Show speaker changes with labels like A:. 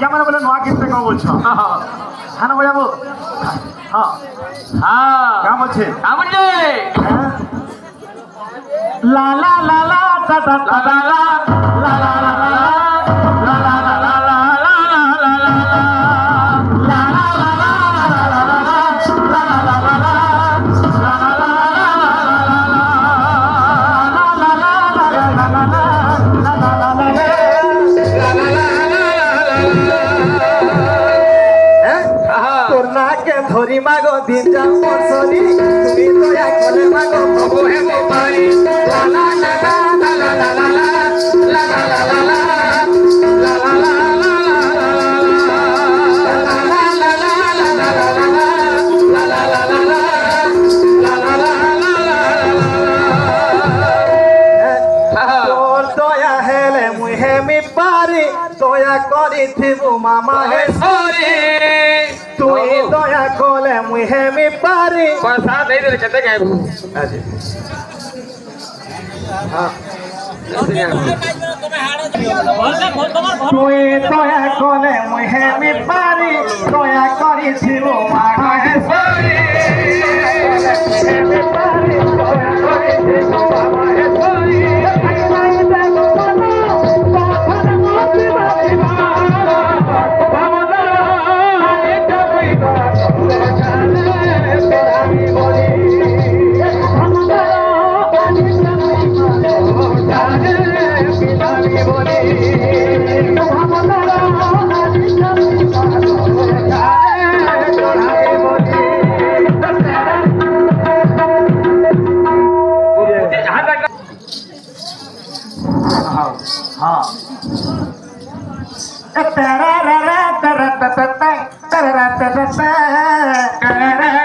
A: क्या मैंने बोले नुआ गीत कौन बोल छो है ना बजाबो हाँ
B: हाँ
A: क्या बोल छे ला ला ला ला टा टा टा ला ला ला ला ला ला ला ला ला ধরি মাগো দিন যাও সরি তুমি দয়া করে মাগো প্রভু হে মোবারি লা লা লা লা লা লা লা লা লা লা লা লা দয়া করিথিবু মামা হে সরি তুই দয়া কলে মুই হেমি পারি
B: पैसा नहीं दे कहते क्या
A: তুই দয়া কলে মুই হেমি পারি দয়া করিথিবু মামা হে সরি হেমি পারি দয়া করিথিবু মামা হে সরি हाँ तेरा रा रा तेरा ता ता ता तेरा ता ता ता